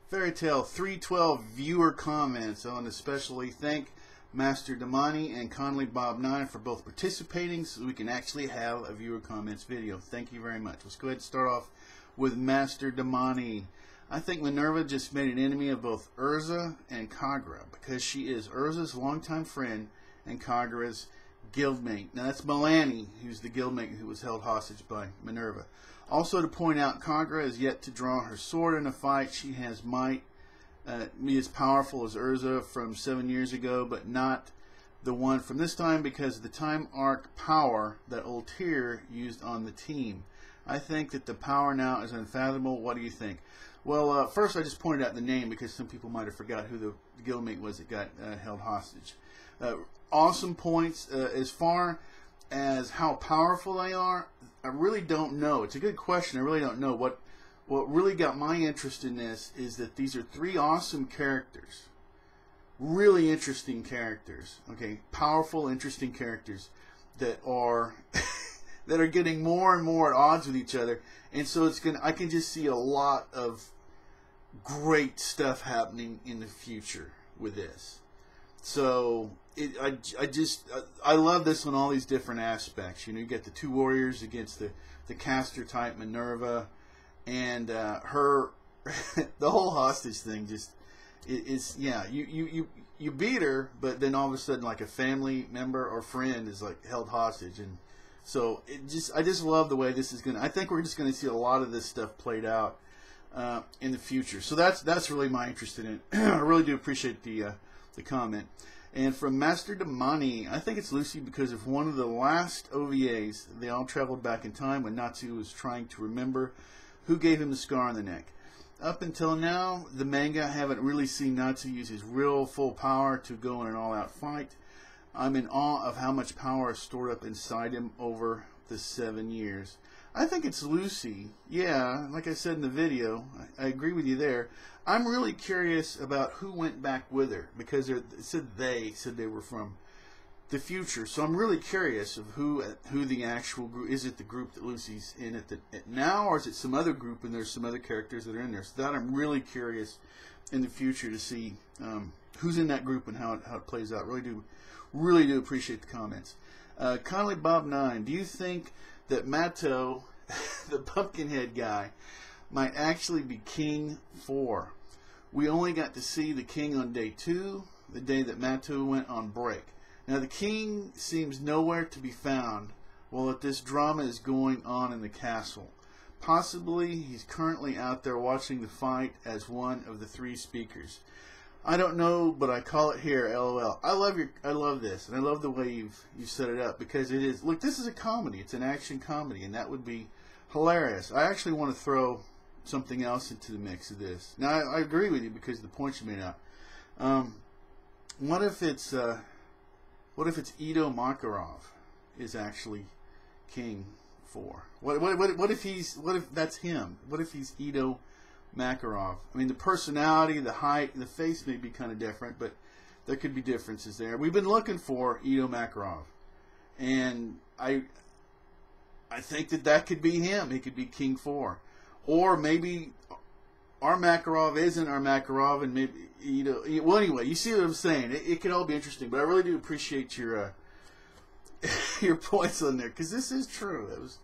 Fairy Tale 312 viewer comments. I want to especially thank Master Damani and Conley Bob 9 for both participating so we can actually have a viewer comments video. Thank you very much. Let's go ahead and start off with Master Damani. I think Minerva just made an enemy of both Urza and Kagura because she is Urza's longtime friend and Kagura's guildmate. Now that's Milani, who's the guildmate who was held hostage by Minerva. Also to point out, Kagura is yet to draw her sword in a fight. She has might, be as powerful as Urza from 7 years ago, but not the one from this time because of the time arc power that Ultir used on the team. I think that the power now is unfathomable. What do you think? Well, first I just pointed out the name because some people might have forgot who the guildmate was that got held hostage. Awesome points. As far as how powerful they are, I really don't know. It's a good question. I really don't know. What really got my interest in this is that these are three awesome characters. Really interesting characters. Okay, powerful, interesting characters that are that are getting more and more at odds with each other. And so I can just see a lot of great stuff happening in the future with this. So I love this on all these different aspects. You know, you get the two warriors against the caster type Minerva, and her the whole hostage thing. Just yeah, you beat her, but then all of a sudden like a family member or friend is like held hostage, and so I just love the way this is gonna. I think we're just gonna see a lot of this stuff played out in the future. So that's really my interest in it. I really do appreciate the comment. And from Master Damani, I think it's Lucy because of one of the last OVAs. They all traveled back in time when Natsu was trying to remember who gave him the scar on the neck. Up until now, the manga, I haven't really seen Natsu use his real full power to go in an all-out fight. I'm in awe of how much power is stored up inside him over the 7 years. I think it's Lucy. Yeah, like I said in the video, I agree with you there. I'm really curious about who went back with her because it said they were from the future. So I'm really curious of who the actual group is. It the group that Lucy's in at now, or is it some other group and there's some other characters that are in there? So that I'm really curious in the future to see who's in that group and how it plays out. Really do appreciate the comments. Conley Bob 9, do you think that Mato, the Pumpkinhead guy, might actually be King 4? We only got to see the King on day 2, the day that Mato went on break. Now the King seems nowhere to be found while this drama is going on in the castle. Possibly he's currently out there watching the fight as one of the 3 speakers. I don't know, but I call it here, LOL. I love this, and I love the way you've set it up because it is. Look, this is a comedy. It's an action comedy, and that would be hilarious. I actually want to throw something else into the mix of this. Now, I agree with you because of the points you made out. What if it's Edo Makarov is actually King 4? What if that's him? What if he's Edo Makarov? I mean, the personality, the height, the face may be kind of different, but there could be differences there. We've been looking for Edo Makarov, and I think that could be him. He could be King 4, or maybe our Makarov isn't our Makarov, and maybe Edo. Well, anyway, you see what I'm saying. It could all be interesting, but I really do appreciate your your points on there because this is true. That was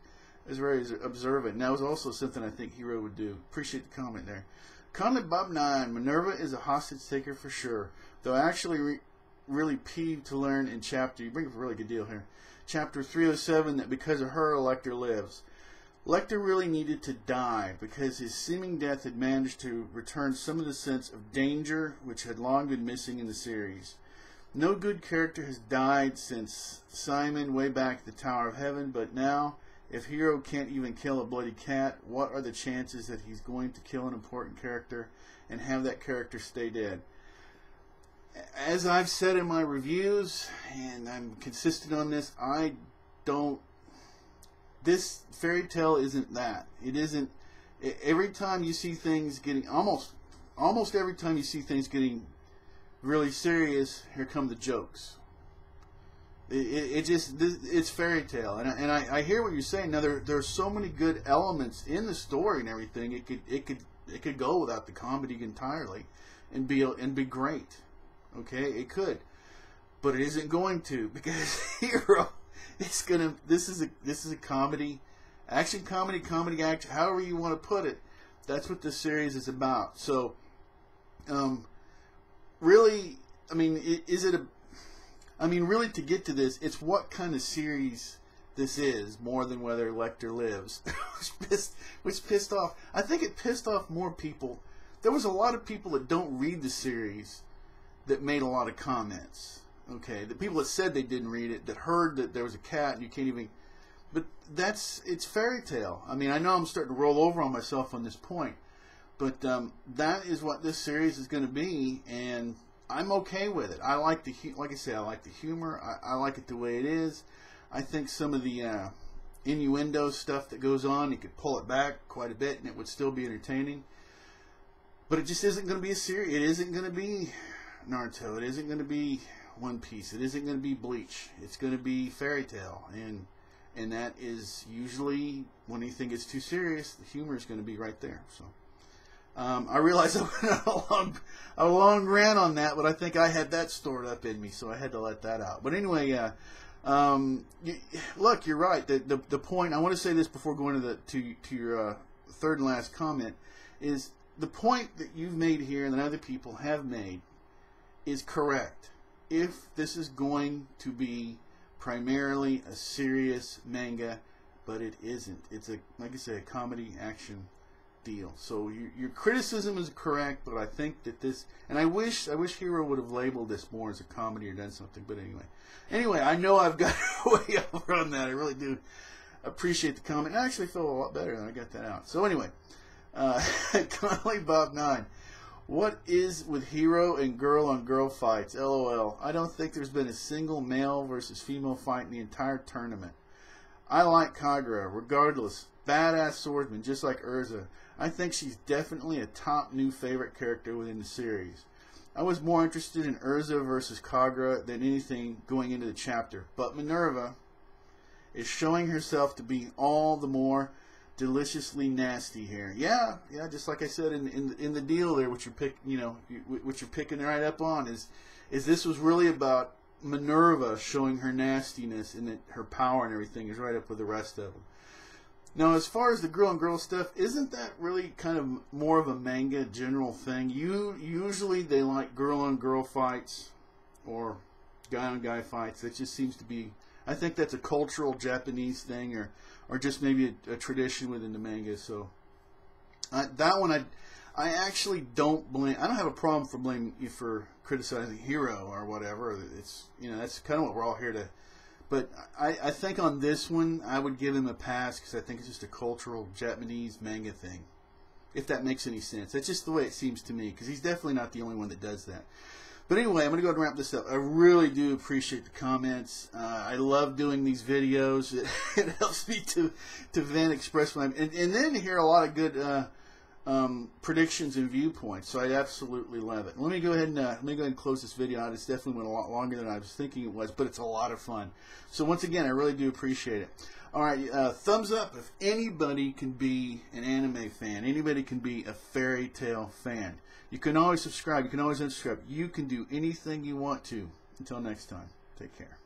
very observant. And that was also something I think Hero would do. Appreciate the comment there. Conley Bob 9, Minerva is a hostage taker for sure. Though actually really peeved to learn in chapter, you bring up a really good deal here, chapter 307, that because of her, Lecter lives. Lecter really needed to die because his seeming death had managed to return some of the sense of danger which had long been missing in the series. No good character has died since Simon way back at the Tower of Heaven, but now, if Hero can't even kill a bloody cat, what are the chances that he's going to kill an important character and have that character stay dead? As I've said in my reviews, and I'm consistent on this, this fairy tale isn't that. It isn't. Every time you see things getting, almost every time you see things getting really serious, here come the jokes. It's fairy tale, and I hear what you're saying. Now there are so many good elements in the story and everything. It could it could go without the comedy entirely, and be great. Okay, it could, but it isn't going to, because Hero is gonna. This is a comedy, action comedy action, however you want to put it. That's what this series is about. So, really, I mean, is it a? I mean, really, to get to this, it's what kind of series this is more than whether Lecter lives, which pissed off. I think it pissed off more people. There was a lot of people that don't read the series that made a lot of comments. Okay, the people that said they didn't read it, that heard that there was a cat and you can't even. But it's fairy tale. I mean, I know I'm starting to roll over on myself on this point, but that is what this series is going to be, and I'm okay with it. I like like I say, I like the humor. I like it the way it is. I think some of the innuendo stuff that goes on, you could pull it back quite a bit and it would still be entertaining. But it just isn't going to be a series. It isn't going to be Naruto. It isn't going to be One Piece. It isn't going to be Bleach. It's going to be fairy tale. And that is usually, when anything gets too serious, the humor is going to be right there. So I realize I went on a long rant on that, but I think I had that stored up in me, so I had to let that out. But anyway, look, you're right. The point, I want to say this before going to your third and last comment, is the point that you've made here and that other people have made is correct. If this is going to be primarily a serious manga, but it isn't. It's like I say, a comedy action deal. So your criticism is correct, but I think that this, and I wish Hero would have labeled this more as a comedy or done something. But anyway, I know I've got way over on that. I really do appreciate the comment. I actually feel a lot better than I got that out. So anyway, Conley Bob 9. What is with hero and girl on girl fights? LOL. I don't think there's been a single male versus female fight in the entire tournament. I like Kagura, regardless. Badass swordsman, just like Urza. I think she's definitely a top new favorite character within the series. I was more interested in Urza versus Kagura than anything going into the chapter, but Minerva is showing herself to be all the more deliciously nasty here. Yeah, just like I said in the deal there, what you're picking right up on is this was really about Minerva showing her nastiness, and that her power and everything is right up with the rest of them. Now, as far as the girl on girl stuff, isn't that really kind of more of a manga general thing? Usually they like girl on girl fights or guy on guy fights. That just seems to be, I think that's a cultural Japanese thing, or just maybe a tradition within the manga. So that one, I actually don't blame. I don't have a problem for blaming you for criticizing Hero or whatever. It's, that's kind of what we're all here to. But I think on this one, I would give him a pass because I think it's just a cultural Japanese manga thing. If that makes any sense. That's just the way it seems to me, because he's definitely not the only one that does that. But anyway, I'm going to go ahead and wrap this up. I really do appreciate the comments. I love doing these videos. It helps me to vent, express my... And then to hear a lot of good predictions and viewpoints. So I absolutely love it. Let me go ahead and close this video out. It's definitely went a lot longer than I was thinking it was, but it's a lot of fun. So once again, I really do appreciate it. All right, thumbs up if anybody can be an anime fan. Anybody can be a fairy tale fan. You can always subscribe. You can always unsubscribe. You can do anything you want to. Until next time, take care.